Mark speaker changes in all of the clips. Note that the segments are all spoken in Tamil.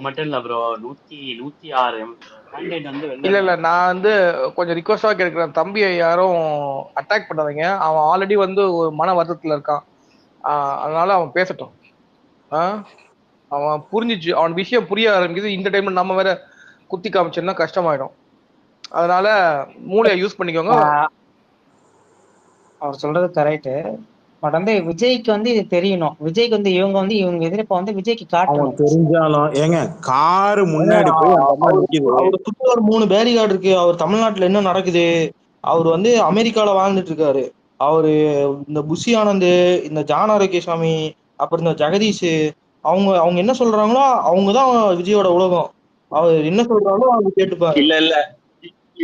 Speaker 1: மட்டும் இல்ல ப்ரோ. 106 ஆண்ட்ராய்டு வந்து வெளில
Speaker 2: இல்ல நான் வந்து கொஞ்சம் ரிக்வஸ்டா கேட்கிறேன், தம்பியை யாரும் அட்டாக் பண்ணாதீங்க. அவன் ஆல்ரெடி வந்து ஒரு மன வருத்தத்துல இருக்கான். அதனால அவன் பேசட்டும். அவன் புரிஞ்சிச்சு, அவன் விஷயம் புரிய ஆரம்பிக்குது. இந்த டைம்ல நம்ம வேற குத்தி காமிச்சோம்னா கஷ்டமாயிடும். அதனால மூளையை யூஸ் பண்ணிக்கோங்க.
Speaker 3: அவர் சொல்றது கரெக்ட். பட் வந்து விஜய்க்கு வந்து இது தெரியணும். விஜய்க்கு வந்து இவங்க எதிர்ப்ப வந்து விஜய்க்கு காட்டணும்.
Speaker 4: தெரிஞ்சாலும் ஏங்க காரு முன்னாடி போய் அந்த அம்மா நிக்குது.
Speaker 5: அவரு சுத்தி ஒரு 3 பேரிகார்டு இருக்கு. அவர் தமிழ்நாட்டுல என்ன நடக்குது, அவர் வந்து அமெரிக்கால வாழ்ந்துட்டு இருக்காரு. அவரு இந்த புஷி ஆனந்த், இந்த ஜான் ஆரோக்கியசாமி, அப்புறம் இந்த ஜெகதீஷ், அவங்க என்ன சொல்றாங்களோ அவங்கதான் விஜயோட உலகம். அவர் என்ன சொல்றாங்களோ அவங்க கேட்டுப்பாரு.
Speaker 6: இல்ல இல்ல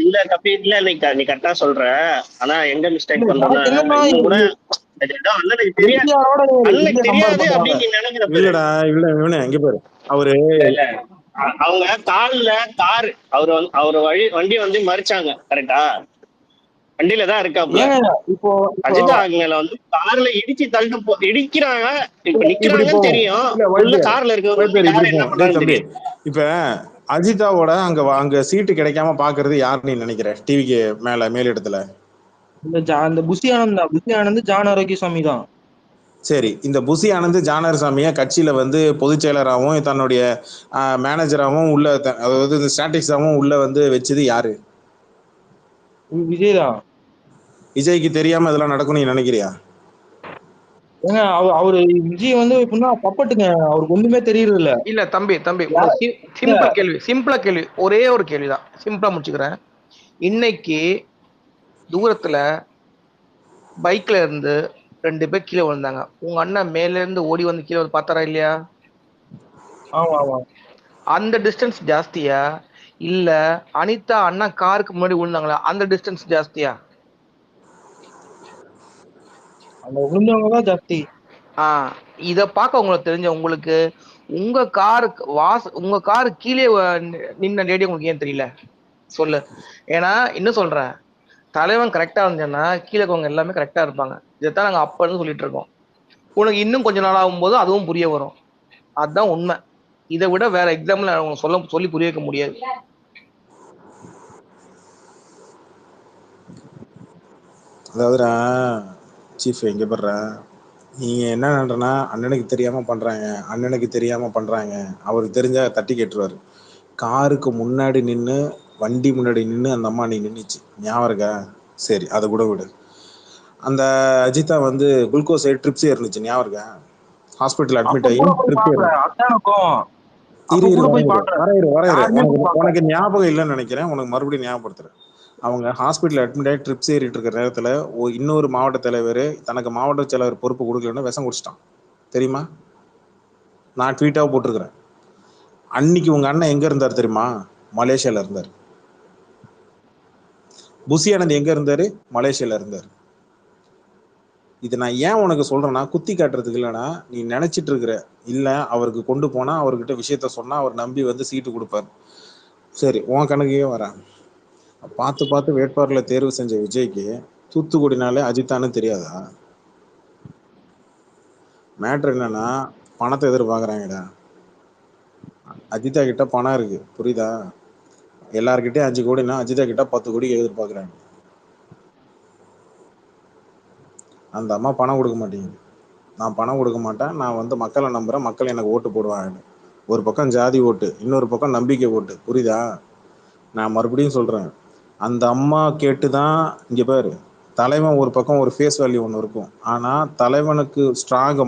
Speaker 6: இல்ல தப்பி இல்ல, நீ கரெக்டா சொல்ற. ஆனா எங்க மிஸ்டேக் பண்றோம்னா இன்னும் கூட அண்ணனுக்கு தெரியாது அப்படின்னு நீ நினைக்கிற.
Speaker 4: இல்லடா இல்ல இவனே இங்க பாரு, அவரு
Speaker 6: அவங்க கால்ல கார் அவரு வண்டி வந்து மறிச்சாங்க கரெக்டா, வண்டியில தான் இருக்காப்ல.
Speaker 5: இப்போ
Speaker 6: அஜிதா மேல வந்து கார்ல இடிச்சு தள்ளிட்டு இடிக்கிறாங்க. இப்ப நிக்கிறாங்கன்னு தெரியும், கார்ல இருக்க.
Speaker 4: இப்ப அஜிதாவோட அங்க சீட்டு கிடைக்காம பாக்குறது யாரு நீ நினைக்கிற? டிவிக்கு மேல் இடத்துல
Speaker 5: இந்த புஷி ஆனந்த் ஜான் ஆரோக்கியசாமி தான்.
Speaker 4: சரி, இந்த புஷி ஆனந்த் ஜான் ஆரோக்கியசாமிய கட்சியில வந்து பொதுச் செயலராகவும் தன்னுடைய மேனேஜராகவும் உள்ள, அதாவது இந்த ஸ்டாட்டிக்ஸாவும் உள்ள வந்து வச்சது யாரு?
Speaker 5: விஜய் தான்.
Speaker 4: விஜய்க்கு தெரியாம இதெல்லாம் நடக்கும் நீ நினைக்கிறியா?
Speaker 5: ஏங்க அவரு விஜய் வந்து பப்பட்டுங்க, அவருக்கு ஒண்ணுமே தெரியறது இல்ல.
Speaker 2: இல்ல தம்பி சிம்பிளா கேள்வி, ஒரே ஒரு கேள்விதான், சிம்பிளா முடிச்சுக்கிறேன். இன்னைக்கு தூரத்துல பைக்ல இருந்து 2 பேர் கீழே விழுந்தாங்க. உங்க அண்ணன் மேல இருந்து ஓடி வந்து கீழே வந்து பார்த்தாரா இல்லையா? அந்த டிஸ்டன்ஸ் ஜாஸ்தியா இல்ல அனிதா அண்ணா காருக்கு முன்னாடி விழுந்தாங்களா அந்த டிஸ்டன்ஸ் ஜாஸ்தியா?
Speaker 5: அந்த விழுந்தவங்க ஜாஸ்தி.
Speaker 2: இத பார்க்க உங்களுக்கு தெரிஞ்ச உங்களுக்கு உங்க காரு கீழே நின்ன லேடி உங்களுக்கு ஏன் தெரியல சொல்லு. ஏன்னா இன்னும் சொல்றேன், தலைவன் கரெக்டா இருந்தேன்னா கீழே இருக்கவங்க எல்லாமே கரெக்டா இருப்பாங்க. இதைத்தான் நாங்க அப்ப இருந்து சொல்லிட்டு இருக்கோம். உனக்கு இன்னும் கொஞ்ச நாள் ஆகும் போது அதுவும் புரிய வரும். அதுதான் உண்மை. இதை விட வேற எக்ஸாம்பிள் அவங்க சொல்லி புரிய வைக்க முடியாது.
Speaker 4: அதாவதுடா சீஃப், எங்க பண்ற நீங்க என்ன நன்றனா, அண்ணனுக்கு தெரியாம பண்றாங்க, அவருக்கு தெரிஞ்சா தட்டி கேட்டுருவாரு. காருக்கு முன்னாடி நின்று வண்டி முன்னாடி நின்று அந்த அம்மா நீ நின்றுச்சு ஞாபகம் இருக்கா? சரி, அதை கூட விடு. அந்த அஜிதா வந்து குளுக்கோஸ் ட்ரிப்ஸ் இருந்துச்சு ஞாபகம் இருக்கா? ஹாஸ்பிட்டல் அட்மிட் ஆகி உனக்கு ஞாபகம் இல்லைன்னு நினைக்கிறேன். உனக்கு மறுபடியும் ஞாபகப்படுத்துறேன். அவங்க ஹாஸ்பிட்டல் அட்மிட் ஆகி ட்ரிப்ஸ் ஏறிட்டு இருக்கிற நேரத்துல இன்னொரு மாவட்ட தலைவர் தனக்கு மாவட்ட செயலர் பொறுப்பு கொடுக்கலன்னு விஷம் குடிச்சிட்டான், தெரியுமா? நான் ட்வீட்டாக போட்டிருக்கிறேன். அன்னைக்கு உங்க அண்ணன் எங்க இருந்தார் தெரியுமா? மலேசியால இருந்தார். புஷி ஆனந்த் எங்க இருந்தாரு? மலேசியால இருந்தார். இது நான் ஏன் உனக்கு சொல்றேன்னா, குத்தி காட்டுறதுக்கு இல்லைன்னா, நீ நினைச்சிட்டு இருக்கிற இல்ல அவருக்கு கொண்டு போனா அவர்கிட்ட விஷயத்த சொன்னா அவர் நம்பி வந்து சீட்டு கொடுப்பாரு. சரி, உன் கணக்கையே வரேன். பார்த்து வேட்பாளர்ல தேர்வு செஞ்ச விஜய்க்கு தூத்துக்குடினாலே அஜித்தான்னு தெரியாதா? மேட்ரு என்னன்னா, பணத்தை எதிர்பார்க்குறாங்கடா. அஜிதா கிட்ட பணம் இருக்கு, புரியுதா? எல்லார்கிட்டயும் 5 கோடினா அஜிதா கிட்ட 10 கோடி எதிர்பார்க்குறாங்க. அந்த அம்மா பணம் கொடுக்க மாட்டேங்குது. நான் பணம் கொடுக்க மாட்டேன், நான் வந்து மக்களை நம்புறேன், மக்கள் எனக்கு ஓட்டு போடுவாங்க. ஒரு பக்கம் ஜாதி ஓட்டு, இன்னொரு பக்கம் நம்பிக்கை ஓட்டு, புரியுதா? நான் மறுபடியும் சொல்றேன், அந்த அம்மா கேட்டுதான். இங்க பாரு, தலைவன் ஒரு பக்கம் ஒரு ஃபேஸ் வேல்யூ ஒன்று இருக்கும். ஆனா தலைவனுக்கு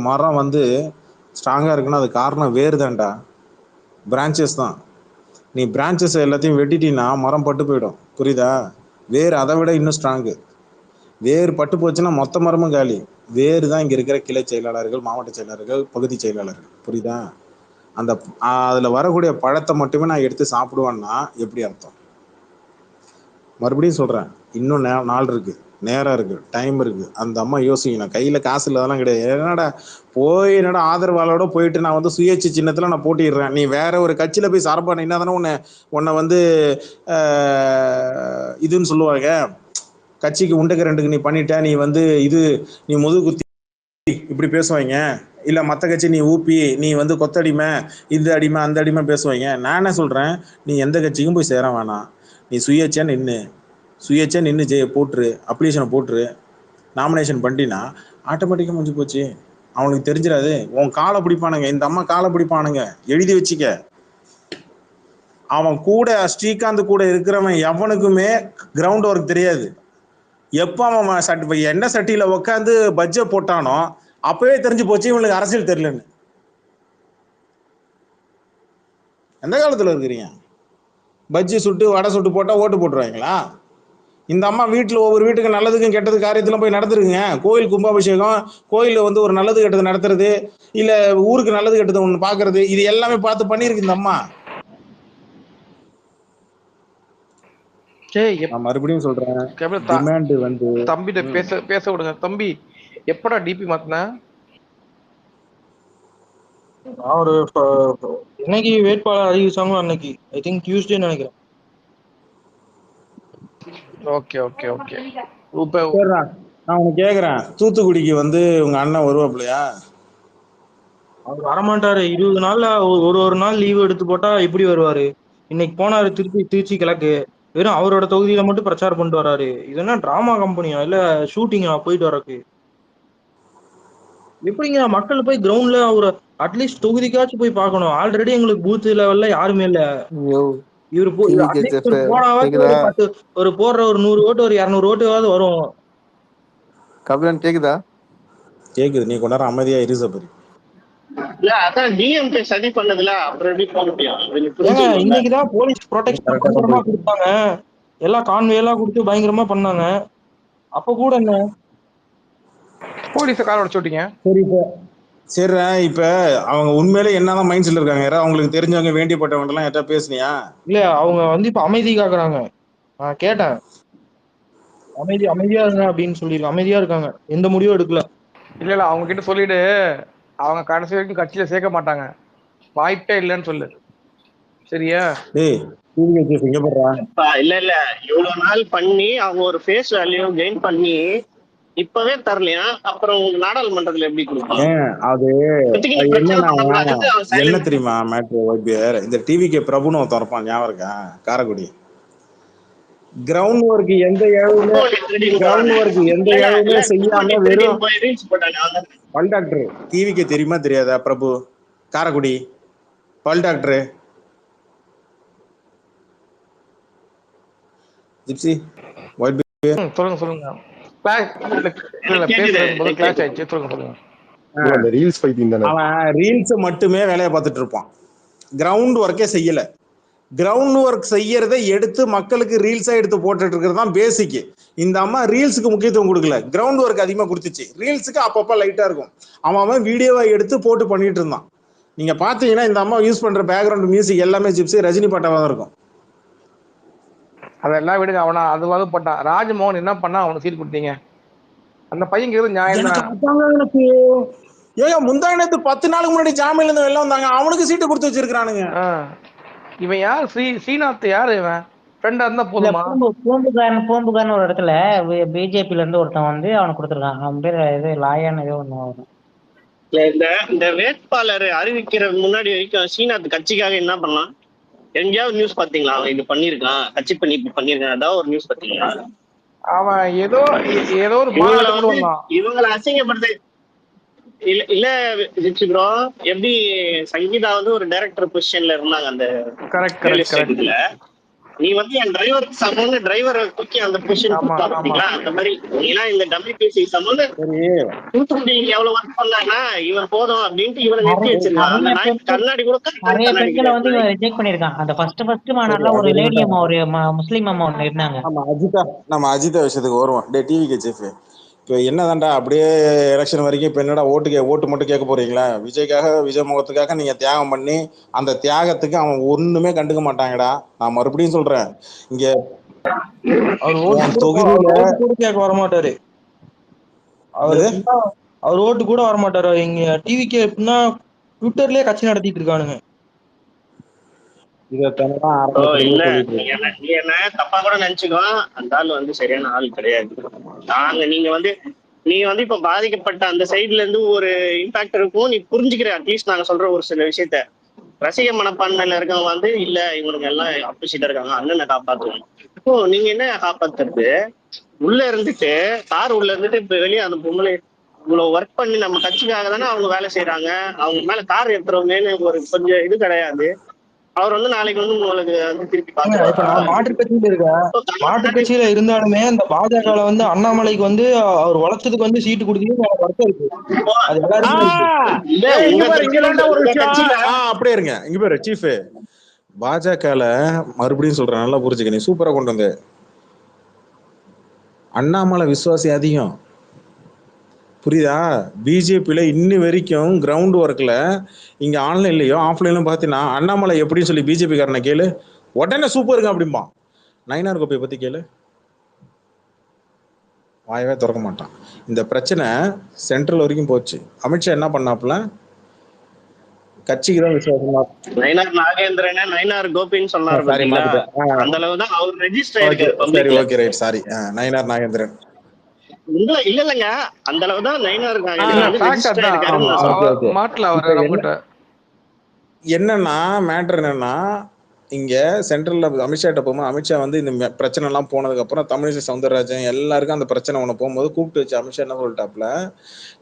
Speaker 4: மரம் வந்து ஸ்ட்ராங்கா இருக்குன்னா அது காரணம் வேறு தான்டா, பிரான்ச்சஸ் தான். நீ பிரான்ச்சஸ் எல்லாத்தையும் வெட்டிட்டீங்கன்னா மரம் பட்டு போயிடும், புரியுதா? வேறு அதை விட இன்னும் ஸ்ட்ராங்கு. வேறு பட்டு போச்சுன்னா மொத்த மரமும் காலி. வேறு தான் இங்க இருக்கிற கிளை செயலாளர்கள், மாவட்ட செயலாளர்கள், பகுதி செயலாளர்கள், புரியுதா? அந்த அதுல வரக்கூடிய பழத்தை மட்டுமே நான் எடுத்து சாப்பிடுவேன்னா எப்படி அர்த்தம்? மறுபடியும் சொல்றேன், இன்னும் நாள் இருக்கு, நேரம் இருக்கு, டைம் இருக்கு. அந்த அம்மா யோசிக்கணும். கையில காசு இல்லாதெல்லாம் கிடையாது. என்னடா ஆதரவாளோட போயிட்டு நான் வந்து சுயேட்சை சின்னத்துல நான் போட்டிடுறேன், நீ வேற ஒரு கட்சியில போய் சார்பான என்ன தானே உன்னை வந்து இதுன்னு சொல்லுவாங்க, கட்சிக்கு உண்டக்கு ரெண்டுக்கு நீ பண்ணிட்ட, நீ வந்து இது நீ முதுகுத்தி இப்படி பேசுவாங்க. இல்லை மற்ற கட்சி நீ ஊப்பி நீ வந்து கொத்தடிமை இந்த அடிமை அந்த அடிமை பேசுவீங்க. நான் என்ன சொல்கிறேன், நீ எந்த கட்சிக்கும் போய் சேர வேணாம், நீ சுயேட்சையாக நின்று போட்டுரு, அப்ளிகேஷனை போட்டுரு, நாமினேஷன் பண்ணினா ஆட்டோமேட்டிக்காக முடிஞ்சு போச்சு. அவனுக்கு தெரிஞ்சிடாது, உன் காலை பிடிப்பானுங்க, இந்த அம்மா காலை பிடிப்பானுங்க, எழுதி வச்சுக்க. அவன் கூட ஸ்ரீகாந்த் கூட இருக்கிறவன் எவனுக்குமே கிரவுண்ட் ஒர்க் தெரியாது. எப்போ அவன் என்ன சட்டியில உட்காந்து பட்ஜெட் போட்டானோ அப்பவே தெரிஞ்சு போச்சு இவனுக்கு அரசியல் தெரியலன்னு. எந்த காலத்துல இருக்கிறீங்க? பஜ்ஜி சுட்டு வடை சுட்டு போட்டா ஓட்டு போட்டுருவாங்களா? இந்த அம்மா வீட்டில் ஒவ்வொரு வீட்டுக்கு நல்லதுக்கும் கெட்டது காரியத்திலும் போய் நடத்துருக்குங்க. கோயில் கும்பாபிஷேகம், கோயிலில் வந்து ஒரு நல்லது கெட்டது நடத்துறது, இல்லை ஊருக்கு நல்லது கெட்டது ஒன்று பார்க்கறது, இது எல்லாமே பார்த்து பண்ணியிருக்கு இந்த அம்மா. நான் மறுபடியும் சொல்றேன், டிமாண்ட் வந்து
Speaker 2: தம்பிட்ட பேச விடுங்க. தம்பி, எப்படா டிபி மாத்தின?
Speaker 5: ஒரு என்னைக்கு வேட்பாளர் அறிவிச்சாங்களோ அன்னைக்கு, ஐ திங்க் டியூஸ்டே நினைக்கிறேன்.
Speaker 2: Okay okay okay.
Speaker 4: நான் உனக்கு கேக்குறேன், தூத்துக்குடிக்கு வந்து உங்க அண்ணன் வருவாப்லையா?
Speaker 5: அவர் வரமாட்டாரு. 20 நாள்ல ஒரு நாள் லீவு எடுத்து போட்டா எப்படி வருவாரு? இன்னைக்கு போனாரு திருச்சி கிழக்கு, வெறும் அவரோட தொகுதியில மட்டும் பிரச்சாரம் பண்ணிட்டு வராரு. இது என்ன டிராமா கம்பெனியா இல்ல ஷூட்டிங்கா போயிட்டு வரக்கு? எப்படிங்க மக்கள் போய் கிரவுண்ட்ல ஒரு அட்லீஸ்ட் தொகுதிக்காச்சும் போய் பார்க்கணும். ஆல்ரெடி எங்களுக்கு பூத் லெவல்ல யாருமே இல்ல. இவரு ஒரு போடுற ஒரு 100 ஓட்டு ஒரு 200 ஓட்டுவாவது வரும்.
Speaker 7: கபிலன் கேக்குதா?
Speaker 4: கேக்குது. நீ கொஞ்ச நேரம் அமைதியா இரு சபரி.
Speaker 6: இல்ல அதான் டிஎம்கே சதி பண்ணதுல அப்புறம் எப்படி போக முடியும்?
Speaker 5: இன்னைக்குதான் போலீஸ் ப்ரொடெக்ஷன் பயங்கரமா கொடுத்தாங்க, எல்லாம் கான்வே எல்லாம் கொடுத்து பயங்கரமா பண்ணாங்க. அப்ப கூட என்ன
Speaker 2: போலீஸ கால் உடைச்சு விட்டீங்க?
Speaker 4: சரி, இப்ப அவங்க உண்மையிலே என்னதான் மைண்ட் செட்ல இருக்காங்க? யாராவது அவங்களுக்கு தெரிஞ்சவங்க வேண்டியப்பட்டவங்க எல்லாம் யார்ட்ட பேசுனியா?
Speaker 5: இல்ல, அவங்க வந்து இப்ப அமைதி காக்குறாங்க. நான் கேட்டேன், அமைதியா இருங்க அப்படின்னு சொல்லி அமைதியா இருக்காங்க, எந்த முடிவும் எடுக்கல.
Speaker 2: இல்ல அவங்க கிட்ட சொல்லிடு, அவங்க கடைசி வரைக்கும் கட்சியில சேர்க்க மாட்டாங்க, வாய்ப்பே இல்லைன்னு சொல்லு. சரியா?
Speaker 6: இல்ல இவ்வளவு நாள் பண்ணி அவங்க ஒரு ஃபேஸ் வேல்யூ கெயின் பண்ணி இப்பவே தரலையா, அப்புறம் நாடாளுமன்றத்துல எப்படி கொடுப்பாங்க?
Speaker 4: அது என்ன தெரியுமா மேட்ரு? இந்த டிவிக்கு பிரபுன்னு திறப்பான், ஞாபகம் இருக்கா? காரைக்குடி கிரவுண்ட் ஒர்க் எந்த ஏழுமே செய்யாம வெறும் பல் டாக்டர். டிவிக்கு தெரியுமா தெரியாதா பிரபு? காரைக்குடி பல் டாக்டர் ஜிப்சி
Speaker 2: சொல்லுங்க சொல்லுங்க.
Speaker 4: ரீல்ஸ் மட்டுமே வேலையை பார்த்துட்டு இருப்பான், கிரவுண்ட் ஒர்க்கே செய்யல. கிரவுண்ட் ஒர்க் செய்யறதை எடுத்து மக்களுக்கு ரீல்ஸா எடுத்து போட்டுட்டு இருக்கிறது தான் பேசிக். இந்த அம்மா ரீல்ஸுக்கு முக்கியத்துவம் கொடுக்கல, கிரவுண்ட் ஒர்க் அதிகமா கொடுத்துச்சு. ரீல்ஸுக்கு அப்பப்ப லைட்டா இருக்கும், அவன் வீடியோவை எடுத்து போட்டு பண்ணிட்டு இருந்தான். நீங்க பாத்தீங்கன்னா இந்த அம்மா யூஸ் பண்ற பேக்ரவுண்ட் மியூசிக் எல்லாமே ஜிப்ஸி ரஜினி பாட்டாவா தான் இருக்கும்.
Speaker 2: அதெல்லாம் விடுங்க, அவனா அதுவாது போட்டான். ராஜ்மோகன் என்ன பண்ணா அவனுக்கு சீட் கொடுத்தீங்க? அந்த பையன் நியாயம்
Speaker 4: எனக்கு ஏன் முந்தா நேத்து 10 நாளுக்கு முன்னாடி ஜாமீன்ல இருந்து வெளில வந்தாங்க, அவனுக்கு சீட்டு கொடுத்து வச்சிருக்கானுங்க.
Speaker 2: இவன் யார்? ஸ்ரீநாத் யாரு? இவன் ஃப்ரெண்டா இருந்தா போதுமா?
Speaker 3: பூம்புகார்னு ஒரு இடத்துல பிஜேபில இருந்து ஒருத்தன் வந்து அவனுக்கு கொடுத்துருக்கான். அவன் பேர் இது லாயான்னு ஏதோ ஒண்ணு.
Speaker 6: இந்த வேட்பாளர் அறிவிக்கிற முன்னாடி வரைக்கும் ஸ்ரீநாத் கட்சிக்காக என்ன பண்ணலாம்? எங்கேயாவது நியூஸ் பாத்தீங்களா அவன் இது பண்ணிருக்கான், கட்சி பண்ணி பண்ணிருக்கான், ஏதாவது ஒரு நியூஸ் பாத்தீங்களா?
Speaker 2: அவன் ஏதோ ஒரு
Speaker 6: இவங்களை அசிங்கப்படுத்த இல்ல ப்ரோ. எப்படி சங்கீதா வந்து ஒரு டைரக்டர் பொசிஷன்ல இருந்தாங்க அந்த கரெக்ட். நீ வந்து என் டிரைவர் சமூக டிரைவரை தூக்கி அந்த பொசிஷன் கொடுத்தா, அந்த மாதிரி இந்த டபிள்யூபிசி சமூக தூத்துக்குடிக்கு எவ்வளவு ஒர்க் பண்ணாங்கன்னா இவன் போதும் அப்படின்ட்டு இவனை நிறுத்தி வச்சிருக்கான். கண்ணாடி கூட
Speaker 3: நிறைய பெண்களை வந்து ரிஜெக்ட் பண்ணிருக்கான். அந்த ஃபர்ஸ்ட் மாநாடுல ஒரு லேடி அம்மா, ஒரு முஸ்லீம் அம்மா ஒண்ணு இருந்தாங்க.
Speaker 4: நம்ம அஜிதா விஷயத்துக்கு வருவோம். டிவி செஃப், இப்போ என்னதான்டா அப்படியே எலெக்ஷன் வரைக்கும் இப்போ என்னடா ஓட்டு மட்டும் கேட்க போறீங்களா? விஜய் முகத்துக்காக நீங்க தியாகம் பண்ணி அந்த தியாகத்துக்கு அவன் ஒண்ணுமே கண்டுக்க மாட்டாங்கடா. நான் மறுபடியும் சொல்றேன், இங்க
Speaker 5: தொகுதியில கேட்க வரமாட்டாரு, அவர் ஓட்டு கூட வரமாட்டாரு. இங்க டிவிக்கு எப்படின்னா ட்விட்டர்லயே கட்சி நடத்திட்டு இருக்கானுங்க.
Speaker 6: என்ன தப்பா கூட நினைச்சுக்கோ, அந்த ஆள் வந்து சரியான ஆள் கிடையாது. நீங்க வந்து நீ வந்து இப்ப பாதிக்கப்பட்ட அந்த சைட்ல இருந்து ஒரு இம்பாக்ட் இருக்கும், நீ புரிஞ்சுக்கிற அட்லீஸ்ட் நாங்க சொல்ற ஒரு சில விஷயத்த. ரசிக மனப்பான்மையில இருக்கவங்க வந்து இல்ல இவனுங்க எல்லாம் ஆப்போசிட்டா இருக்காங்க, அண்ணனை காப்பாத்துவோம். இப்போ நீங்க என்ன காப்பாத்துறது? உள்ள இருந்துட்டு கார் உள்ள இருந்துட்டு இப்ப வெளியே அந்த பொம்பளை இவ்வளவு ஒர்க் பண்ணி நம்ம கட்சிக்காக தானே அவங்க வேலை செய்யறாங்க, அவங்க மேல கார் ஏத்துறவங்கன்னு ஒரு கொஞ்சம் இது கிடையாது. அவர் வந்து நாளைக்கு வந்து உங்களுக்கு வந்து திருப்பி
Speaker 5: இப்ப
Speaker 6: பாத்துருவாரா?
Speaker 5: நான் மாற்றுக் கட்சியில இருக்கேன். மாற்றுக் கட்சியில இருந்தாலுமே இந்த பாஜகல வந்து அண்ணாமலைக்கு வந்து அவர் உழைச்சதுக்கு வந்து சீட்டு கொடுத்தீங்க வருத்தம் இருக்கு. அது எல்லாருக்குமே இருக்கு.
Speaker 6: இல்ல
Speaker 4: இங்க
Speaker 6: உங்க
Speaker 4: பாரு, இங்க
Speaker 6: கட்சியில
Speaker 4: தாண்டா ஒரு
Speaker 6: உங்க
Speaker 4: விஷயம்.
Speaker 6: கட்சியில
Speaker 4: அப்படியே இருங்க. இங்க பாரு சீஃப், பாஜகல மறுபடியும் சொல்றேன், நல்லா புரிஞ்சுக்க. நீ சூப்பரா கொண்டு வந்து அண்ணாமலை விசுவாசி அதிகம், புரியுதா? பிஜேபியில இன்னி வரைக்கும் கிரவுண்ட் ஒர்க்ல இங்க ஆன்லைன்லயோ ஆஃப்லைன்லயும் பார்த்தீங்கன்னா அண்ணாமலை எப்படின்னு சொல்லி பிஜேபி காரனை கேளு, உடனே சூப்பருங்க அப்படிம்பா. நயினார் கோப்பையை பத்தி கேளு, வாயவே திறக்க மாட்டான். இந்த பிரச்சனை சென்ட்ரல் வரைக்கும் போச்சு. அமித்ஷா என்ன பண்ணாப்புல, கட்சிக்கு தான் விசுவாசமா.
Speaker 6: நயினார் நாகேந்திரன் நயினார் கோபின்னு சொன்னாரு
Speaker 4: சாரி
Speaker 6: பாத்தீங்களா,
Speaker 4: மாத்திட்டேன்.
Speaker 6: அந்த அளவு தான் அவர் ரெஜிஸ்டர்
Speaker 4: ஓகே
Speaker 6: ஆயிருக்காரு
Speaker 4: சரி,
Speaker 6: பப்ளிக்ல.
Speaker 4: Okay right, sorry. Nainar Nagendran
Speaker 6: இல்ல இல்லங்க, அந்த அளவு தான் நயினார் நாகேந்திரன் வந்து ரெஜிஸ்டர் ஆயிருக்காருன்னு நான் சொல்றேன்.
Speaker 4: ஓகே.
Speaker 2: மாட்டல
Speaker 4: இப்ப
Speaker 2: அவர் நம்மகிட்ட.
Speaker 4: என்னன்னா மேட்டர் என்னன்னா, இங்க சென்ட்ரல்ல அமித்ஷாட்ட போகும்போது அமித்ஷா வந்து இந்த பிரச்சனை எல்லாம் போனதுக்கு அப்புறம் தமிழிசை சவுந்தரராஜன் எல்லாருக்கும் அந்த பிரச்சனை ஒண்ணு போகும்போது கூப்பிட்டு வச்சு அமித்ஷா என்ன சொல்லிட்டாப்ல,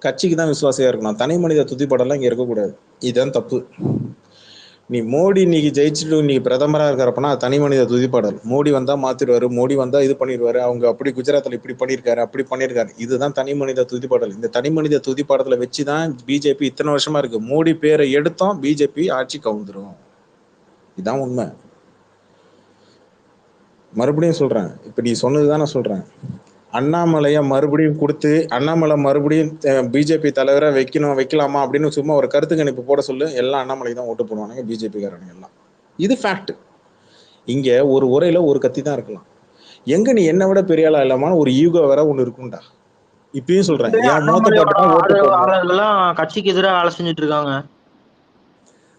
Speaker 4: கட்சிக்கு தான் விசுவாசியா இருக்கணும், தனி மனித துதிப்படலாம் இங்க இருக்கக்கூடாது, இதுதான் தப்பு. நீ மோடி இன்னைக்கு ஜெயிச்சுட்டு நீ பிரதமரா இருக்கிறப்பனா தனி மனித துதிப்பாடல். மோடி வந்தா மாத்திடுவாரு, மோடி வந்தா இது பண்ணிடுவாரு, அவங்க அப்படி குஜராத்ல இப்படி பண்ணியிருக்காரு அப்படி பண்ணியிருக்காரு, இதுதான் தனி மனித துதிப்பாடல். இந்த தனி மனித துதிப்பாடலை வச்சுதான் பிஜேபி இத்தனை வருஷமா இருக்கு. மோடி பேரை எடுத்தோம் பிஜேபி ஆட்சி கவுந்துரும், இதுதான் உண்மை. மறுபடியும் சொல்றேன், இப்ப நீ சொன்னதுதான் நான் சொல்றேன். அண்ணாமலைய மறுபடியும் கொடுத்து அண்ணாமலை மறுபடியும் பிஜேபி தலைவரை வைக்கலாமா அப்படின்னு சும்மா ஒரு கருத்து கணிப்பு போட சொல்லு, எல்லாம் அண்ணாமலை தான் ஓட்டு போடுவானுங்க பிஜேபி காரங்க எல்லாம். இது ஃபேக்ட். இங்க ஒரு உரையில ஒரு கத்தி தான் இருக்கலாம். எங்க நீ என்ன விட பெரிய ஆளா இல்லாம ஒரு ஈகோ வேற ஒண்ணு இருக்கும்டா. இப்பயும் சொல்றேன், என்
Speaker 5: அண்ணாமலையோட கட்சிக்கு எதிராக வேலை செஞ்சுட்டு இருக்காங்க.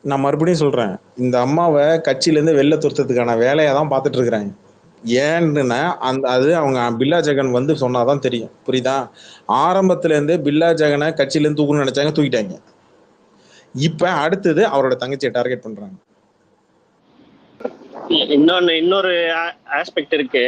Speaker 4: நான் மறுபடியும் சொல்றேன், இந்த அம்மாவை கட்சியில இருந்து வெளில துரத்துறதுக்கான வேலையை தான் பார்த்துட்டு இருக்கிறாங்க. ஏன்னா அது அவங்க பில்லா ஜெகன் வந்து சொன்னாதான் தெரியும், புரியுதா? ஆரம்பத்துல இருந்து பில்லா ஜெகனை கட்சியில இருந்து தூக்கணும்னு நினைச்சாங்க, தூக்கிட்டாங்க. இப்ப அடுத்தது அவரோட தங்கச்சியை டார்கெட் பண்றாங்க.
Speaker 6: இன்னொரு ஆஸ்பெக்ட் இருக்கு,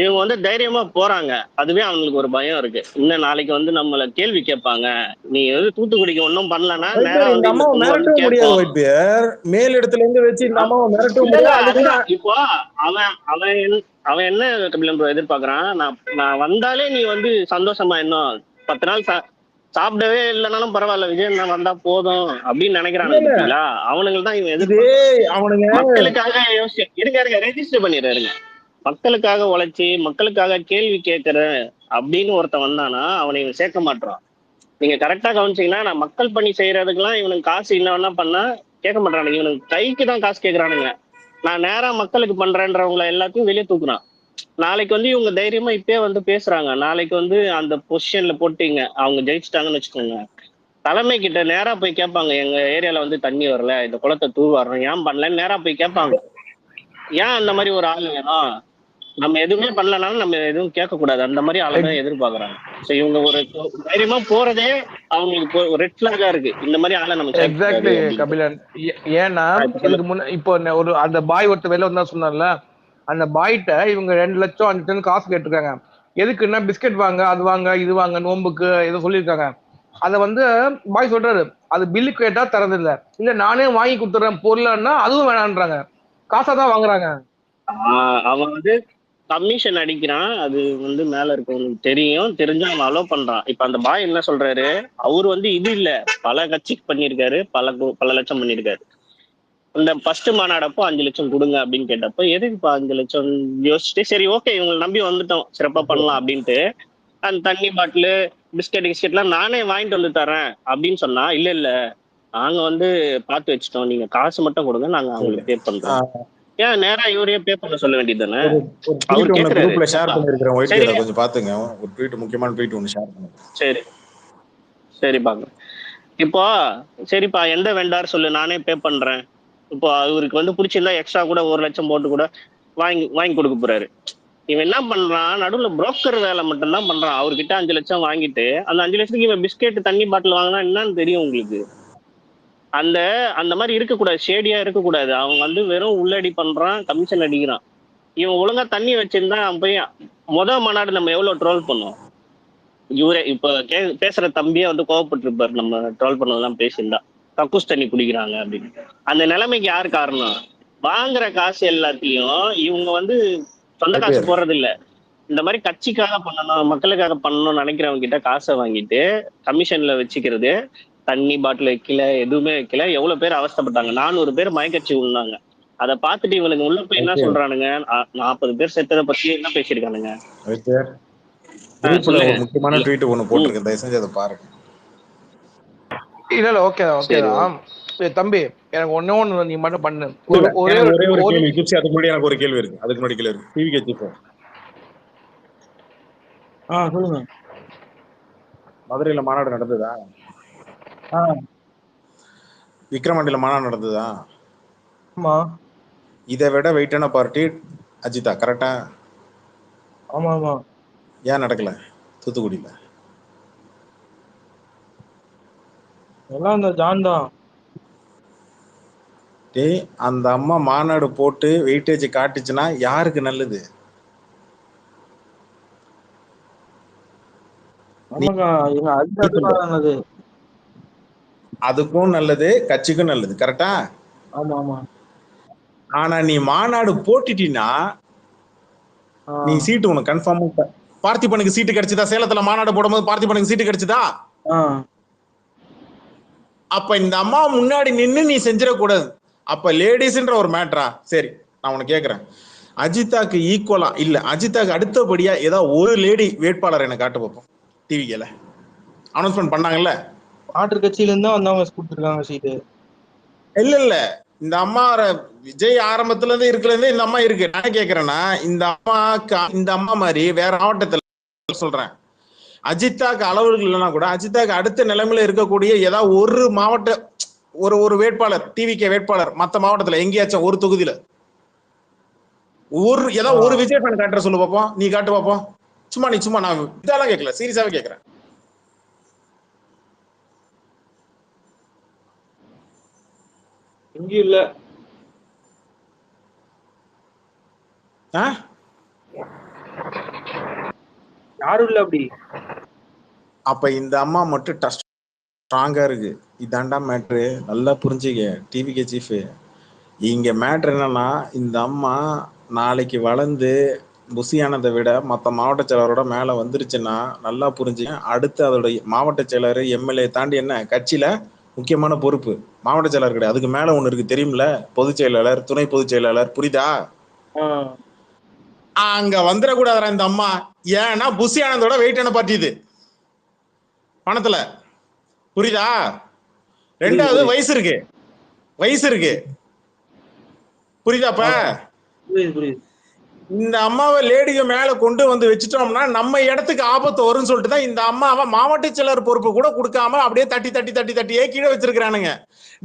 Speaker 6: இவங்க வந்து தைரியமா போறாங்க, அதுவே அவங்களுக்கு ஒரு பயம் இருக்கு. இன்னும் நாளைக்கு வந்து நம்மள கேள்வி கேட்பாங்க, நீ வந்து தூத்துக்குடிக்கு ஒன்னும் பண்ணலன்னா நேரம் வந்து இந்த பொண்ணு வந்து கேட்போம்.
Speaker 4: மேல் இடத்துல இருந்து வச்சு இந்த அம்மாவை மிரட்டவும் முடியாது.
Speaker 6: இப்போ அவன் என்ன கபிலன் ப்ரோ எதிர்பார்க்கறான், நான் வந்தாலே நீ வந்து சந்தோஷமா இன்னும் 10 நாள் சாப்பிடவே இல்லைனாலும் பரவாயில்ல, விஜய் நான் வந்தா போதும் அப்படின்னு நினைக்கிறானுங்க. அவனுங்களுக்கு தான் இவன் எதிர்பார்க்க மக்களுக்காக இருங்க ரெஜிஸ்டர் பண்ணிடுறாருங்க. மக்களுக்காக உழைச்சி மக்களுக்காக கேள்வி கேட்கிறேன் அப்படின்னு ஒருத்தன் வந்தானா அவனை இவன் சேர்க்க மாட்டான். நீங்க கரெக்டா கவனிச்சீங்கன்னா, நான் மக்கள் பணி செய்யறதுக்கெல்லாம் இவனுக்கு காசு இல்லைன்னா பண்ணா கேட்க மாட்டானுங்க, இவனுக்கு கைக்கு தான் காசு கேட்கறானுங்க. நான் நேரா மக்களுக்கு பண்றேன்றவங்கள எல்லாத்தையும் வெளியே தூக்குறான். நாளைக்கு வந்து இவங்க தைரியமா இப்பயே வந்து பேசுறாங்க, நாளைக்கு வந்து அந்த பொசிஷன்ல போட்டீங்க அவங்க ஜெயிச்சுட்டாங்கன்னு வச்சுக்கோங்க, தலைமை கிட்ட நேரா போய் கேட்பாங்க, எங்க ஏரியால வந்து தண்ணி வரல, இந்த குளத்தை தூர் வரணும், ஏன் பண்ணலன்னு நேரா போய் கேட்பாங்க. ஏன் அந்த மாதிரி ஒரு ஆள் வேணும்? நம்ம எதுவுமே பண்ணலனாலும் நம்ம எதுவும் கேட்கக்கூடாது, அந்த மாதிரி ஆளுதான் எதிர்பார்க்கறாங்க. சோ இவங்க ஒரு தைரியமா போறதே அவங்களுக்கு ரெட் பிளாகா இருக்கு, இந்த மாதிரி ஆளை நம்ம
Speaker 2: எக்ஸாக்ட்லி கபிலன். ஏன்னா இதுக்கு முன்ன இப்போ ஒரு அந்த பாய் ஒருத்தர் வெளில வந்தா சொன்னார்ல, அந்த பாய்கிட்ட இவங்க 2 லட்சம் 5 டன் காசு கேட்டிருக்காங்க. எதுக்குன்னா பிஸ்கெட் வாங்க, அது வாங்க, இது வாங்க, நோம்புக்கு ஏதோ சொல்லியிருக்காங்க. அதை வந்து பாய் சொல்றாரு, அது பில்லு கேட்டா தரதில்லை, இல்ல நானே வாங்கி கொடுத்துறேன் பொருள்னா அதுவும் வேணான்றாங்க, காசா தான் வாங்குறாங்க.
Speaker 6: அவன் வந்து கமிஷன் அடிக்கிறான், அது வந்து மேல இருக்கவங்களுக்கு தெரியும், தெரிஞ்சு அவன் அலோவ் பண்றான். இப்ப அந்த பாய் என்ன சொல்றாரு, அவர் வந்து இது இல்ல பல கட்சிக்கு பண்ணிருக்காரு, பல லட்சம் பண்ணிருக்காரு. இந்த ஃபர்ஸ்ட் மாநாடப்போ 5 லட்சம் கொடுங்க அப்படின்னு கேட்டப்போ, எதுக்குப்பா 5 லட்சம் யோசிச்சுட்டு சரி ஓகே இவங்களை நம்பி வந்துட்டோம் சிறப்பா பண்ணலாம் அப்படின்ட்டு அந்த தண்ணி பாட்டிலு பிஸ்கெட்லாம் நானே வாங்கிட்டு வந்து தரேன் அப்படின்னு சொன்னா, இல்ல நாங்க வந்து பார்த்து வச்சுட்டோம், நீங்க காசு மட்டும் கொடுங்க, நாங்க அவங்களுக்கு பே பண்றோம். ஏன் நேரா இவரையே பே பண்ண சொல்ல வேண்டியது தானே? அவர்
Speaker 4: குரூப்ல ஷேர் பண்ணிருக்கிறேன், கொஞ்சம் பாத்துங்க. ஒரு ட்வீட், முக்கியமான ட்வீட் ஒன்னு ஷேர் பண்ணுங்க.
Speaker 6: சரி பாங்க. இப்போ சரிப்பா எந்த வெண்டார் சொல்லு, நானே பே பண்றேன். இப்போ அவருக்கு வந்து பிடிச்சிருந்தா எக்ஸ்ட்ரா கூட 1 லட்சம் போட்டு கூட வாங்கி கொடுக்க போறாரு. இவன் என்ன பண்றான், நடுவுல புரோக்கர் வேலை மட்டும்தான் பண்றான். அவர்கிட்ட 5 லட்சம் வாங்கிட்டு அந்த 5 லட்சத்துக்கு இவன் பிஸ்கெட் தண்ணி பாட்டில் வாங்கினா என்னன்னு தெரியும் உங்களுக்கு. அந்த அந்த மாதிரி இருக்கக்கூடாது, ஷேடியா இருக்கக்கூடாது. அவன் வந்து வெறும் உள்ளடி பண்றான், கமிஷன் அடிக்கிறான். இவன் ஒழுங்கா தண்ணி வச்சிருந்தா அவன் போய் மாநாடு நம்ம எவ்வளவு ட்ரோல் பண்ணோம். இவரே இப்ப பேசுற தம்பியே வந்து கோவப்பட்டிருப்பாரு, நம்ம ட்ரோல் பண்ணதெல்லாம் பேசியிருந்தா கக்கூஸ் தண்ணி குடிக்கிறாங்க அப்படின்னு. அந்த நிலைமைக்கு யார் காரணம்? வாங்குற காசு எல்லாத்தையும் இவங்க வந்து சொந்த காசு போடுறது இல்ல, இந்த மாதிரி கட்சிக்காக பண்ணணும், மக்களுக்காக பண்ணணும்னு நினைக்கிறவங்க கிட்ட காசை வாங்கிட்டு கமிஷன்ல வச்சுக்கிறது. தண்ணி பாட்டில் வைக்கல, எதுவுமே வைக்கல. எவ்வளவு பேர் அவஸ்தைப்பட்டாங்க, 400 பேர் மயக்கச்சி விழுந்தாங்க. அதை பார்த்துட்டு இவனுக்கு உள்ள போய் என்ன சொல்றானுங்க, 40 பேர் செத்ததை பத்தி என்ன பேசியிருக்கானுங்க.
Speaker 4: முக்கியமான ட்வீட் ஒண்ணு போட்டிருக்கேன், தயவு செஞ்சு அதை பாருங்க.
Speaker 2: இல்ல ஓகே ஓகேதான் தம்பி, எனக்கு ஒண்ணு நீ மட்டும் பண்ணு.
Speaker 4: ஒரே ஒரு கேள்வி ஜிப்சி, அதுக்கு முன்னாடி எனக்கு ஒரு கேள்வி இருக்கு. அதுக்கு முன்னாடி கேள்வி இருக்கு. டிவி கேட்சி
Speaker 5: சொல்லுங்க.
Speaker 4: மதுரையில மாநாடு நடந்ததா? விக்ரவாண்டியில மாநாடு நடந்ததா?
Speaker 5: ஆமா.
Speaker 4: இதை விட வெயிட்டான பார்ட்டி அஜிதா, கரெக்டா?
Speaker 5: ஆமா ஆமா.
Speaker 4: ஏன் நடக்கல தூத்துக்குடியில?
Speaker 5: எல்லாம் இந்த ஜான் தான்.
Speaker 4: டேய், அந்த அம்மா மாநாடு போட்டு வெயிட்டேஜ் காட்டுச்சுன்னா யாருக்கு நல்லது? அதுக்கும் நல்லது, கட்சிக்கும் நல்லது, கரெக்டா?
Speaker 5: ஆமா ஆமா.
Speaker 4: ஆனா நீ மாநாடு போட்டுட்டீன்னா நீ சீட்டு உனக்கு கன்ஃபார்ம். பார்த்திபனுக்கு சீட்டு கிடைச்சதா? சேலத்துல மாநாடு போடும்போது பார்த்திபனுக்கு சீட்டு கிடைச்சதா? அப்ப இந்த அம்மா முன்னாடி நின்னு நீ செஞ்சிடக்கூடாது. அப்ப லேடிஸ்ன்ற ஒரு மேட்டரா? சரி, நான் உனக்கு கேக்குறேன், அஜிதாக்கு ஈக்குவலா இல்ல அஜிதாக்கு அடுத்தபடியா ஏதாவது ஒரு லேடி வேட்பாளர் எனக்கு காட்டு பார்ப்போம். டிவில அனௌன்ஸ்மெண்ட் பண்ணாங்கல்ல,
Speaker 5: மாற்று கட்சியில இருந்தா வந்தவங்க கொடுத்துருக்காங்க சீட்டு.
Speaker 4: இல்ல இந்த அம்மா விஜய் ஆரம்பத்துல இருந்து இருக்கிறது இந்த அம்மா இருக்கு. நான் கேக்குறேன்னா இந்த அம்மா மாதிரி வேற மாவட்டத்துல சொல்றேன், அஜிதாக்கு அளவுகள் இல்லைன்னா கூட அஜிதாக்கு அடுத்த நிலைமையில இருக்கக்கூடிய ஏதாவது ஒரு மாவட்ட ஒரு வேட்பாளர், டிவிகே வேட்பாளர் மத்த மாவட்டத்துல எங்கேயாச்சும் ஒரு தொகுதியில ஏதாவது ஒரு விஜய் ஃபேன் காட்டுற சொல்லு பாப்போம். நீ காட்டு பாப்போம். சும்மா நான் இதெல்லாம் கேட்கல, சீரியஸாவே கேட்கிறேன்.
Speaker 5: இங்கேயும் இல்ல. யாரும் இல்ல அப்படி.
Speaker 4: அப்ப இந்த அம்மா மட்டும் டஸ்ட் ஸ்ட்ராங்கா இருக்கு. இதாண்டா மேட்ரு, நல்லா புரிஞ்சுக்க டிவிகே சீஃப். இங்க மேட்ரு என்னன்னா, இந்த அம்மா நாளைக்கு வளர்ந்து புசியானதை விட மற்ற மாவட்ட செயலரோட மேல வந்துருச்சுன்னா நல்லா புரிஞ்சுக்க, அடுத்து அதோட மாவட்ட செயலர் எம்எல்ஏ தாண்டி என்ன கட்சியில முக்கியமான பொறுப்பு மாவட்ட செயலர் கிடையாது, அதுக்கு மேல ஒண்ணு இருக்கு தெரியுமில்ல, பொதுச் செயலாளர், துணை பொதுச் செயலாளர், புரியுதா? அங்க வந்துடக்கூடாதா இந்த அம்மா. ஏன்னா புசி ஆனந்தோட வெயிட்டான பார்ட்டி இது பணத்துல, புரியுதா? ரெண்டாவது வயசு இருக்கு, புரியுதாப்ப? இந்த அம்மாவை லேடிய மேல கொண்டு வந்து வச்சுட்டோம்னா நம்ம இடத்துக்கு ஆபத்து வரும்னு சொல்லிட்டு தான் இந்த அம்மாவை மாவட்ட செயலர் பொறுப்பு கூட கொடுக்காம அப்படியே தட்டியே கீழே வச்சிருக்கானுங்க.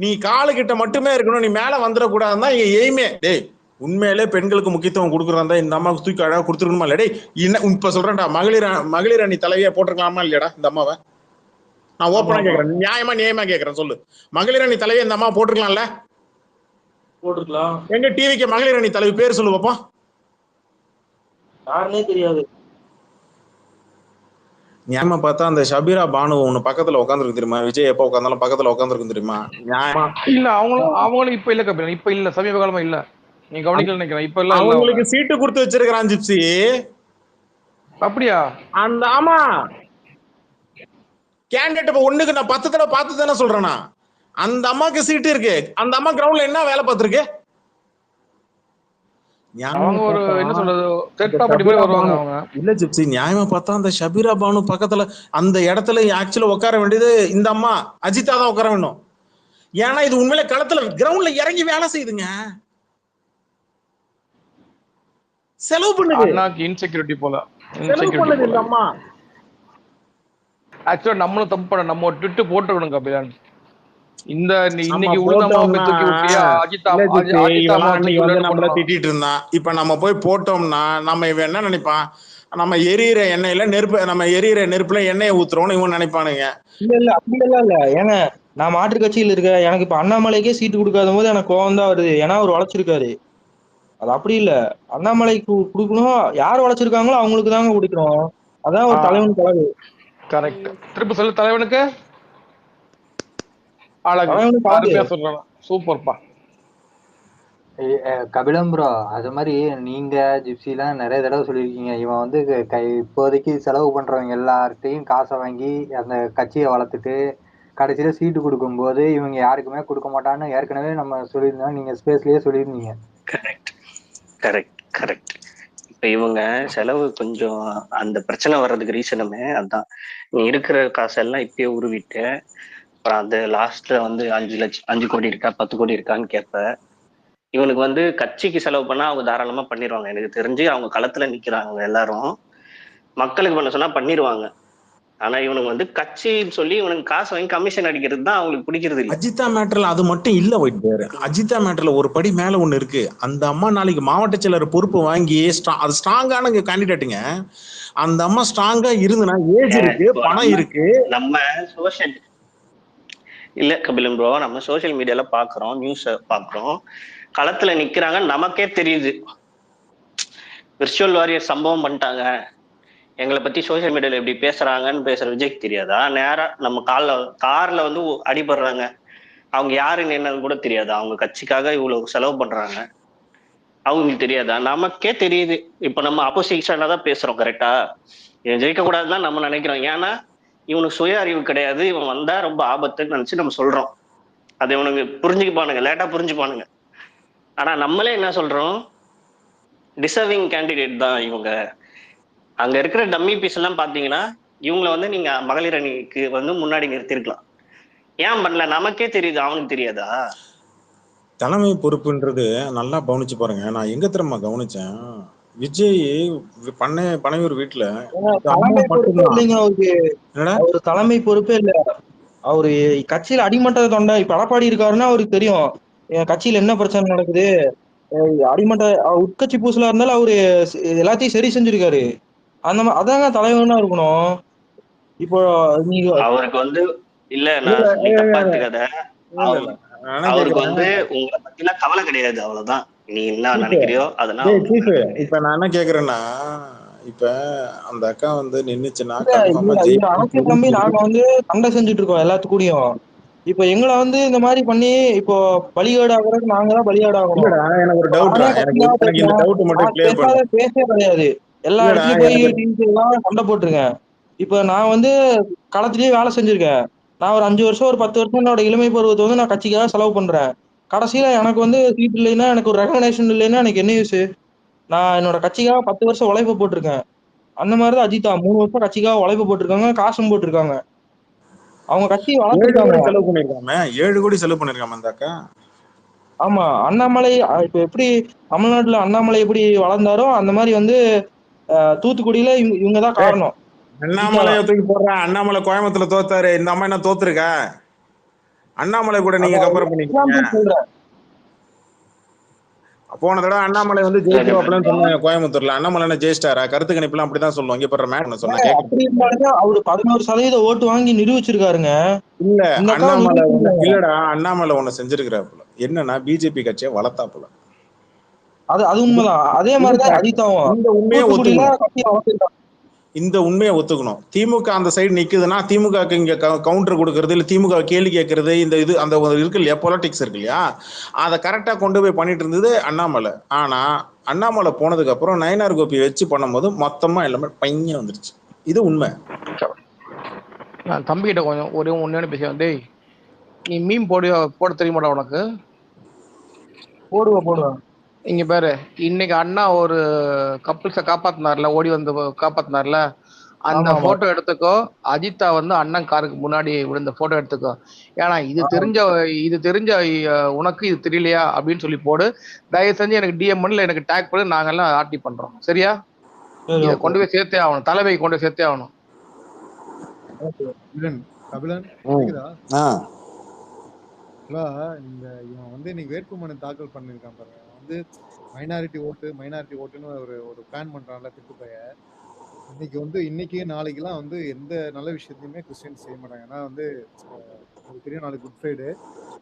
Speaker 4: நீ காலு கிட்ட மட்டுமே இருக்கணும், நீ மேல வந்துடக்கூடாதுன்னு தான் எய்மே. டேய், உண்மையிலே பெண்களுக்கு முக்கியத்துவம் கொடுக்குறதா இந்த அம்மாவுக்கு தூக்கி அழகா கொடுத்துருக்கணுமா இல்லையா? டேய் இப்ப சொல்றேன்டா, மகளிர் அணி தலைவியா போட்டிருக்கலாமா இல்லையாடா இந்த அம்மாவை? நான் ஓப்பனா கேக்குறேன், நியாயமா கேக்குறேன், சொல்லு. மகளிர் அணி தலைவி இந்த அம்மா போட்டிருக்கலாம்ல?
Speaker 5: போட்டிருக்கலாம்.
Speaker 4: எங்க டிவிக்கு மகளிர் அணி தலைவி பேர் சொல்லு பாப்போம்.
Speaker 5: யாருன்னே தெரியாது.
Speaker 4: நியாயமா பார்த்தா அந்த ஷபீரா பானு ஒண்ணு பக்கத்துல உட்காந்துருக்கு தெரியுமா? விஜய் எப்ப உட்காந்தாலும் பக்கத்துல உட்காந்துருக்கு தெரியுமா? நியாயமா
Speaker 2: இல்ல, அவங்களும் இப்ப இல்ல கபிலன், இப்ப இல்ல, சமீப காலமா இல்ல. நீ கவனிக்கல நினைக்கிறேன், இப்ப இல்ல.
Speaker 4: அவங்களுக்கு சீட்டு கொடுத்து வச்சிருக்கான் ஜிப்சி.
Speaker 2: அப்படியா?
Speaker 4: அந்த ஆமா கேண்டிடேட் இப்ப ஒண்ணுக்கு நான் 10 தடவை பார்த்து தானே சொல்றேன்னா, அந்த அம்மாக்கு சீட்டு இருக்கு. அந்த அம்மா கிரவுண்ட்ல என்ன வேலை பார்த்திருக்கு?
Speaker 2: அவங்க ஒரு என்ன சொல்றது, செட்டா பட்டி மாதிரி வருவாங்க அவங்க.
Speaker 4: இல்ல ஜிப்சி, நியாயமா பார்த்தா அந்த ஷபீரா பானு பக்கத்துல அந்த இடத்துல ஆக்சுவலா உட்கார வேண்டியது இந்த அம்மா அஜிதா தான் உட்கார வேணும். ஏன்னா இது உண்மையில களத்துல கிரவுண்ட்ல இறங்கி வேலை செய்யுதுங்க, செலவு பண்ணுது.
Speaker 2: அண்ணாக்கு இன்செக்யூரிட்டி போல,
Speaker 4: செலவு பண்ணுது இந்த அம்மா.
Speaker 2: ஆக்சுவலா நம்மளும் தப்பு பண்ண, நம்ம ட்விட்டு போட்டுக்கணும் கபிலன். இன்னைக்கு உளுந்தம்மாவை போய் தூக்கி விட்டியா? அஜித் அம்மாவை தூக்கி
Speaker 4: நம்மள
Speaker 2: விடணும்.
Speaker 4: திட்டிட்டு இருந்தான். இப்ப நம்ம போய் போட்டோம்னா நம்ம இவன் என்ன நினைப்பான்? நம்ம எரியிற எண்ணெயில நம்ம எரியிற நெருப்புல எண்ணெயை ஊத்துறோம்னு இவன் நினைப்பானுங்க.
Speaker 5: இல்ல அப்படி எல்லாம் இல்ல. ஏன்னா நான் மாற்று கட்சியில் இருக்க, எனக்கு இப்ப அண்ணாமலைக்கே சீட்டு கொடுக்காத போது எனக்கு கோவம் தான் வருது. ஏன்னா அவர் உழைச்சிருக்காரு. அது அப்படி இல்ல. அண்ணாமலைக்கு கொடுக்கணும், யார் உழைச்சிருக்காங்களோ அவங்களுக்கு தாங்க கொடுக்கணும். அதான் ஒரு தலைவன் கலவு.
Speaker 2: கரெக்ட். திருப்பி சொல்லு தலைவனுக்கு. அழகு, அருமையா சொல்றாங்க. சூப்பர்ப்பா.
Speaker 8: கபிலம் ப்ரோ, அது மாதிரி நீங்க ஜிப்சிலாம் நிறைய தடவை சொல்லியிருக்கீங்க, இவன் வந்து இப்போதைக்கு செலவு பண்றவங்க எல்லார்ட்டையும் காசை வாங்கி அந்த கட்சியை வளர்த்துட்டு கடைசியில சீட்டு கொடுக்கும்போது இவங்க யாருக்குமே கொடுக்க மாட்டான்னு ஏற்கனவே நம்ம சொல்லியிருந்தோம். நீங்க ஸ்பேஸ்லயே சொல்லியிருந்தீங்க.
Speaker 6: Correct correct correct. இப்ப இவங்க செலவு கொஞ்சம் அந்த பிரச்சனை வர்றதுக்கு ரீசனுமே அதான். நீ இருக்கிற காசெல்லாம் இப்பயே உருவிட்டு அப்புறம் அந்த லாஸ்ட்ல வந்து 5 கோடி இருக்கா 10 கோடி இருக்கான்னு கேட்ப. இவனுக்கு வந்து கட்சிக்கு செலவு பண்ணா அவங்க தாராளமா பண்ணிடுவாங்க. எனக்கு தெரிஞ்சு அவங்க களத்துல நிக்கிறாங்க எல்லாரும். மக்களுக்கு பண்ண சொன்னா பண்ணிடுவாங்க. ஆனா இவனுக்கு வந்து கட்சின்னு சொல்லி இவனுக்கு காசு வாங்கி கமிஷன் அடிக்கிறது தான் அவங்களுக்கு பிடிக்கிறது இல்லை.
Speaker 4: அஜிதா மேட்டர்ல அது மட்டும் இல்ல ஒயிட் பேர். அஜிதா மேட்டர்ல ஒரு படி மேல ஒண்ணு இருக்கு. அந்த அம்மா நாளைக்கு மாவட்ட செயலர் பொறுப்பு வாங்கி அது ஸ்ட்ராங்கான கேண்டிடேட்டுங்க. அந்த அம்மா ஸ்ட்ராங்கா இருந்துனா ஏஜ் இருக்கு, பணம் இருக்கு.
Speaker 6: நம்ம சோஷியல் இல்ல கபிலன் ப்ரோ, நம்ம சோசியல் மீடியால பாக்குறோம், நியூஸ் பாக்குறோம், களத்துல நிக்கிறாங்க, நமக்கே தெரியுது. விர்ச்சுவல் வாரியர் சம்பவம் பண்ணிட்டாங்க, எங்களை பத்தி சோசியல் மீடியால எப்படி பேசுறாங்கன்னு பேசுற விஜய்க்கு தெரியாதா? நேரா நம்ம கார்ல வந்து அடிபடுறாங்க, அவங்க யாருன்னு என்னன்னு கூட தெரியாதா? அவங்க கட்சிக்காக இவ்வளவு செலவு பண்றாங்க, அவங்களுக்கு தெரியாதா? நமக்கே தெரியுது. இப்ப நம்ம அப்போசிஷனா தான் பேசுறோம், கரெக்டா? இவன் ஜெயிக்க கூடாதுதான் நம்ம நினைக்கிறோம். ஏன்னா இவனுக்கு சுய அறிவு கிடையாது, இவன் வந்தா ரொம்ப ஆபத்துன்னு நினைச்சு நம்ம சொல்றோம். அதை இவனுக்கு புரிஞ்சுப்பானுங்க, லேட்டா புரிஞ்சுப்பானுங்க. ஆனா நம்மளே என்ன சொல்றோம், டிசர்விங் கேண்டிடேட் தான் இவங்க. அங்க இருக்கிற டம்மி பீஸ் எல்லாம் பாத்தீங்கன்னா இவங்களை வந்து நீங்க மகளிர் அணிக்கு வந்து முன்னாடி நிறுத்திருக்கலாம். ஏன் பண்ணல? நமக்கே தெரியுது, அவனுக்கு தெரியாதா?
Speaker 4: தலைமை பொறுப்புன்றது நல்லா கவனிச்சு பாருங்க. நான் எங்க தெரியுமா கவனிச்சேன், விஜய் பனையூர் வீட்டுல
Speaker 5: தலைமை பொறுப்பே இல்லைங்க அவருக்கு. அவரு தலைமை பொறுப்பே இல்ல. அவரு கட்சியில அடிமட்ட தொண்டை. இப்ப எடப்பாடி இருக்காருன்னா அவருக்கு தெரியும் என் கட்சியில என்ன பிரச்சனை நடக்குது. அடிமட்ட உட்கட்சி பூசலா இருந்தாலும் அவரு எல்லாத்தையும் சரி செஞ்சிருக்காரு. அந்த மாதிரி அதாங்க தலைவனா இருக்கணும். இப்போ நீங்க
Speaker 6: அவருக்கு வந்து இல்ல, நான் நீ தப்பா எடுத்துக்காத. அவருக்கு வந்து உங்களை பத்திலாம் கவலை கிடையாது, அவ்வளவுதான். நீ என்ன நினைக்கிறியோ அதெல்லாம்.
Speaker 4: இப்ப நான் என்ன கேக்குறேன்னா, இப்ப அந்த அக்கா வந்து நின்னுச்சுன்னா
Speaker 5: அரசியல் நம்பி நாங்க வந்து சண்டை செஞ்சுட்டு இருக்கோம் எல்லாத்துக்கூடயும். இப்ப எங்களை வந்து இந்த மாதிரி பண்ணி இப்போ பலிகாடு ஆகுறதுக்கு நாங்க தான் பலிகாடு ஆகணும்.
Speaker 4: எனக்கு ஒரு டவுட்,
Speaker 5: பேசவே கிடையாது. எல்லா இடத்துலயும் போய் சண்டை போட்டிருக்கேன். இப்ப நான் வந்து களத்திலேயே வேலை செஞ்சிருக்கேன். நான் ஒரு 5 வருஷம் ஒரு 10 வருஷம் என்னோட இளமை பருவத்தை வந்து நான் கட்சிக்காக செலவு பண்றேன். கடைசியில எனக்கு வந்து சீட் இல்லைன்னா, எனக்கு ஒரு ரெகக்னேஷன் இல்லைன்னா எனக்கு என்ன யூஸ்? நான் என்னோட கட்சிக்காக 10 வருஷம் உழைப்பு போட்டிருக்கேன். அந்த மாதிரிதான் அஜிதா 3 வருஷம் கட்சிக்காக உழைப்பு போட்டிருக்காங்க, காசும் போட்டிருக்காங்க. அவங்க கட்சியை வளர்த்துருக்காங்க.
Speaker 4: 7 கோடி செலவு பண்ணிருக்காம அந்த அக்கா.
Speaker 5: ஆமா, அண்ணாமலை இப்ப எப்படி தமிழ்நாட்டுல அண்ணாமலை எப்படி வளர்ந்தாரோ அந்த மாதிரி வந்து தூத்துக்குடியில இவங்கதான் காரணம்.
Speaker 4: அண்ணாமலையை தூக்கி போடுறேன். அண்ணாமலை கோயம்புத்தூர்ல தோத்தாரு, இந்த அம்மா என்ன தோத்துருக்கா? அண்ணாமலை கூட நீங்க கம்பேர் பண்ணிக்கிறீங்க. போன தடவை அண்ணாமலை வந்து ஜெயிச்சிருவாப்லன்னு சொன்னாங்க கோயம்புத்தூர்ல. அண்ணாமலை என்ன ஜெயிச்சிட்டாரா? கருத்து கணிப்புலாம் அப்படிதான் சொல்லுவோம். இங்க போடுற மேட் சொன்னேன்.
Speaker 5: அவரு 11% ஓட்டு வாங்கி நிரூபிச்சிருக்காருங்க.
Speaker 4: இல்ல அண்ணாமலை இல்லடா, அண்ணாமலை ஒண்ணு செஞ்சிருக்கிறாப்புல. என்னன்னா பிஜேபி கட்சியை வளர்த்தாப்புல.
Speaker 5: அது உண்மைதான். அதே மாதிரிதான் அஜிதாவும்
Speaker 4: இந்த உண்மையை ஒத்துக்கணும். திமுக அந்த சைடு நிக்குதுன்னா திமுக இங்க கவுண்டர் கொடுக்கறது, இல்ல திமுக கேள்வி கேட்கறது, இந்த இது அந்த இருக்கு இல்லையா, பொலிட்டிக்ஸ் இருக்கு இல்லையா, அதை கரெக்டா கொண்டு போய் பண்ணிட்டு இருந்தது அண்ணாமலை. ஆனா அண்ணாமலை போனதுக்கு அப்புறம் நயனார் கோபி வச்சு பண்ணும்போது மொத்தமா எல்லாமே பையன் வந்துருச்சு. இது உண்மை.
Speaker 2: நான் தம்பிகிட்ட கொஞ்சம் ஒன்னு பேசுவேன். டேய், நீ மீம் போட தெரியுமாடா உனக்கு?
Speaker 5: போடுவேன்.
Speaker 2: இங்க பாரு, இன்னைக்கு அண்ணா ஒரு கப்பிள்ஸை காப்பாத்தினார்ல, ஓடி வந்து காப்பாத்தினார்ல, அந்த போட்டோ எடுத்துக்கோ. அஜிதா வந்து அண்ணன் காருக்கு முன்னாடி விழுந்த போட்டோ எடுத்துக்கோ. ஏன்னா இது தெரிஞ்ச உனக்கு இது தெரியலையா அப்படின்னு சொல்லி போடு. தயவு செஞ்சு எனக்கு டிஎம் பண்ணல, எனக்கு டேக் பண்ணி நாங்கெல்லாம் ஆர்டி பண்றோம். சரியா? இதை கொண்டு போய் சேர்த்தே ஆகணும், தலைமைக்கு கொண்டு போய் சேர்த்தே ஆகணும்.
Speaker 9: இந்த இவன் வந்து இன்னைக்கு வேட்புமனு தாக்கல் பண்ணிருக்கான் பாருங்க. அவன் வந்து மைனாரிட்டி ஓட்டுன்னு ஒரு பிளான் பண்றான்ல திட்டுப்பைய. இன்னைக்கு வந்து இன்னைக்கு நாளைக்கெல்லாம் வந்து எந்த நல்ல விஷயத்தையுமே கிறிஸ்டியன்ஸ் செய்ய மாட்டாங்க. ஏன்னா வந்து உங்களுக்கு தெரியும் நாளைக்கு குட் ஃப்ரைடே.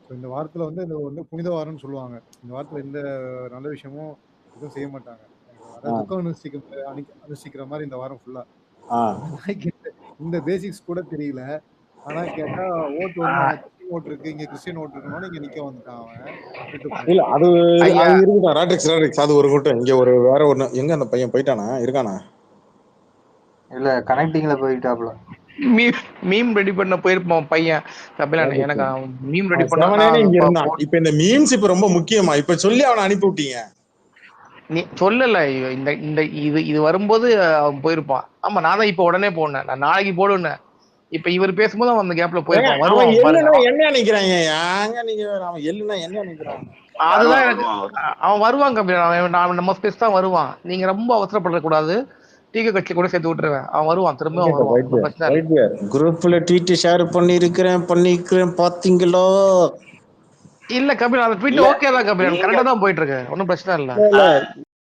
Speaker 9: ஸோ இந்த வாரத்துல வந்து இந்த வந்து புனித வாரம்னு சொல்லுவாங்க. இந்த வாரத்துல எந்த நல்ல விஷயமும் எதுவும் செய்ய மாட்டாங்க. அதாவது துக்கம் அனுஷ்டிக்கிற மாதிரி இந்த வாரம் ஃபுல்லா. அந்த நாய்க்கு இந்த பேசிக்ஸ் கூட தெரியல. ஆனா கேட்டா ஓட்டு வந்து அங்க கிறிஸ்டின் ஓட்டு இருக்கு, இங்க கிறிஸ்டியன் ஓட்டு இருக்கணும், இங்க நிக்க வந்துட்டான் அவன்.
Speaker 4: இல்ல அது
Speaker 2: ஐயா
Speaker 4: அது இருக்கட்டும். ராட்ரிக்ஸ் அது ஒரு கூட்டம். இங்க ஒரு வேற ஒண்ணு. எங்க அந்த பையன் போயிட்டானா? இருக்கானா?
Speaker 8: இல்ல கனெக்டிங்ல போயிட்டாப்ல.
Speaker 2: மீம் ரெடி பண்ண போயிருப்பான் பையன் கபிலன். எனக்கு மீம் ரெடி பண்ண
Speaker 4: செவனேன்னு இங்க இருந்தான். இப்ப இந்த மீம்ஸ் இப்ப ரொம்ப முக்கியமா. இப்ப சொல்லி அவனை அனுப்பி விட்டீங்க.
Speaker 2: நீ சொல்லல. இந்த இந்த இது வரும்போது அவன் போயிருப்பான். ஆமா, நான் தான் இப்ப உடனே போனேன். நான் நாளைக்கு போடுவேன். இப்ப இவர் பேசும்போது அவன் அந்த கேப்ல போயிருப்பான்.
Speaker 4: அவன்
Speaker 2: வருவான் பாருங்க.
Speaker 4: எள்ளுனா என்ன நினைக்கிறாங்க? ஏங்க நீங்க அவன் எள்ளுனா என்ன நினைக்கிறான்?
Speaker 2: அதுதான் எனக்கு அவன் வருவான் கபிலன். அவன் நம்ம ஸ்பேஸ் தான் வருவான். நீங்க ரொம்ப அவசரப்பட கூடாது. டீக்க கட்சி கூட சேர்த்து விட்டுருவேன். அவன் வருவான், திரும்ப வருவான்.
Speaker 4: குரூப்ல ட்வீட் ஷேர் பண்ணிருக்கிறேன் பாத்தீங்களோ?
Speaker 2: இல்ல கபிலன், அந்த ட்வீட் ஓகே தான் கபிலன், கரெக்டா தான் போயிட்டு இருக்கு. ஒன்னும் பிரச்சனை இல்ல.